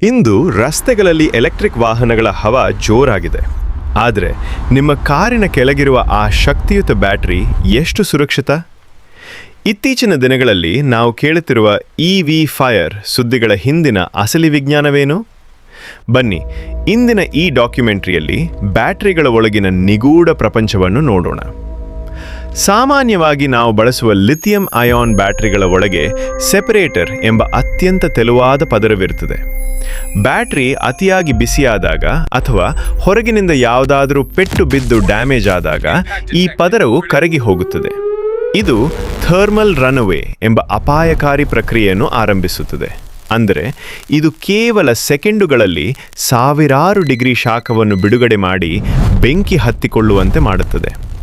ಇಂದು ರಸ್ತೆಗಳಲ್ಲಿ ಎಲೆಕ್ಟ್ರಿಕ್ ವಾಹನಗಳ ಹವಾ ಜೋರಾಗಿದೆ. ಆದರೆ ನಿಮ್ಮ ಕಾರಿನ ಕೆಳಗಿರುವ ಆ ಶಕ್ತಿಯುತ ಬ್ಯಾಟರಿ ಎಷ್ಟು ಸುರಕ್ಷಿತ? ಇತ್ತೀಚಿನ ದಿನಗಳಲ್ಲಿ ನಾವು ಕೇಳುತ್ತಿರುವ ಇವಿ ಫೈರ್ ಸುದ್ದಿಗಳ ಹಿಂದಿನ ಅಸಲಿ ವಿಜ್ಞಾನವೇನು? ಬನ್ನಿ, ಇಂದಿನ ಈ ಡಾಕ್ಯುಮೆಂಟ್ರಿಯಲ್ಲಿ ಬ್ಯಾಟರಿಗಳ ಒಳಗಿನ ನಿಗೂಢ ಪ್ರಪಂಚವನ್ನು ನೋಡೋಣ. ಸಾಮಾನ್ಯವಾಗಿ ನಾವು ಬಳಸುವ ಲಿಥಿಯಂ ಅಯಾನ್ ಬ್ಯಾಟರಿಗಳ ಒಳಗೆ ಸೆಪರೇಟರ್ ಎಂಬ ಅತ್ಯಂತ ತೆಳುವಾದ ಪದರವಿರುತ್ತದೆ. ಬ್ಯಾಟರಿ ಅತಿಯಾಗಿ ಬಿಸಿಯಾದಾಗ ಅಥವಾ ಹೊರಗಿನಿಂದ ಯಾವುದಾದರೂ ಪೆಟ್ಟು ಬಿದ್ದು ಡ್ಯಾಮೇಜ್ ಆದಾಗ ಈ ಪದರವು ಕರಗಿ ಹೋಗುತ್ತದೆ. ಇದು ಥರ್ಮಲ್ ರನ್ಅವೇ ಎಂಬ ಅಪಾಯಕಾರಿ ಪ್ರಕ್ರಿಯೆಯನ್ನು ಆರಂಭಿಸುತ್ತದೆ. ಅಂದರೆ ಇದು ಕೇವಲ ಸೆಕೆಂಡುಗಳಲ್ಲಿ ಸಾವಿರಾರು ಡಿಗ್ರಿ ಶಾಖವನ್ನು ಬಿಡುಗಡೆ ಮಾಡಿ ಬೆಂಕಿ ಹತ್ತಿಕೊಳ್ಳುವಂತೆ ಮಾಡುತ್ತದೆ.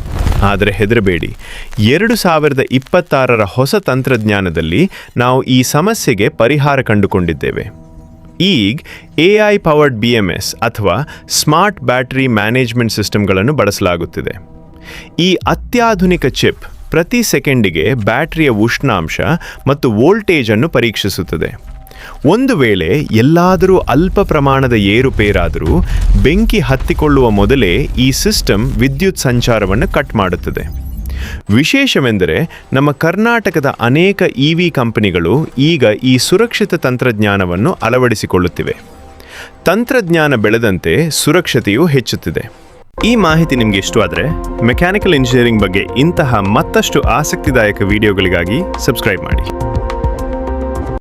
ಆದರೆ ಹೆದರಬೇಡಿ, 2026ರ ಹೊಸ ತಂತ್ರಜ್ಞಾನದಲ್ಲಿ ನಾವು ಈ ಸಮಸ್ಯೆಗೆ ಪರಿಹಾರ ಕಂಡುಕೊಂಡಿದ್ದೇವೆ. ಈಗ AI ಪವರ್ಡ್ BMS ಅಥವಾ ಸ್ಮಾರ್ಟ್ ಬ್ಯಾಟರಿ ಮ್ಯಾನೇಜ್ಮೆಂಟ್ ಸಿಸ್ಟಮ್ಗಳನ್ನು ಬಳಸಲಾಗುತ್ತಿದೆ. ಈ ಅತ್ಯಾಧುನಿಕ ಚಿಪ್ ಪ್ರತಿ ಸೆಕೆಂಡಿಗೆ ಬ್ಯಾಟರಿಯ ಉಷ್ಣಾಂಶ ಮತ್ತು ವೋಲ್ಟೇಜನ್ನು ಪರೀಕ್ಷಿಸುತ್ತದೆ. ಒಂದು ವೇಳೆ ಎಲ್ಲಾದರೂ ಅಲ್ಪ ಪ್ರಮಾಣದ ಏರುಪೇರಾದರೂ ಬೆಂಕಿ ಹತ್ತಿಕೊಳ್ಳುವ ಮೊದಲೇ ಈ ಸಿಸ್ಟಮ್ ವಿದ್ಯುತ್ ಸಂಚಾರವನ್ನು ಕಟ್ ಮಾಡುತ್ತದೆ. ವಿಶೇಷವೆಂದರೆ ನಮ್ಮ ಕರ್ನಾಟಕದ ಅನೇಕ ಇವಿ ಕಂಪನಿಗಳು ಈಗ ಈ ಸುರಕ್ಷಿತ ತಂತ್ರಜ್ಞಾನವನ್ನು ಅಳವಡಿಸಿಕೊಳ್ಳುತ್ತಿವೆ. ತಂತ್ರಜ್ಞಾನ ಬೆಳೆದಂತೆ ಸುರಕ್ಷತೆಯೂ ಹೆಚ್ಚುತ್ತಿದೆ. ಈ ಮಾಹಿತಿ ನಿಮಗೆ ಇಷ್ಟವಾದರೆ ಮೆಕ್ಯಾನಿಕಲ್ ಇಂಜಿನಿಯರಿಂಗ್ ಬಗ್ಗೆ ಇಂತಹ ಮತ್ತಷ್ಟು ಆಸಕ್ತಿದಾಯಕ ವಿಡಿಯೋಗಳಿಗಾಗಿ ಸಬ್ಸ್ಕ್ರೈಬ್ ಮಾಡಿ.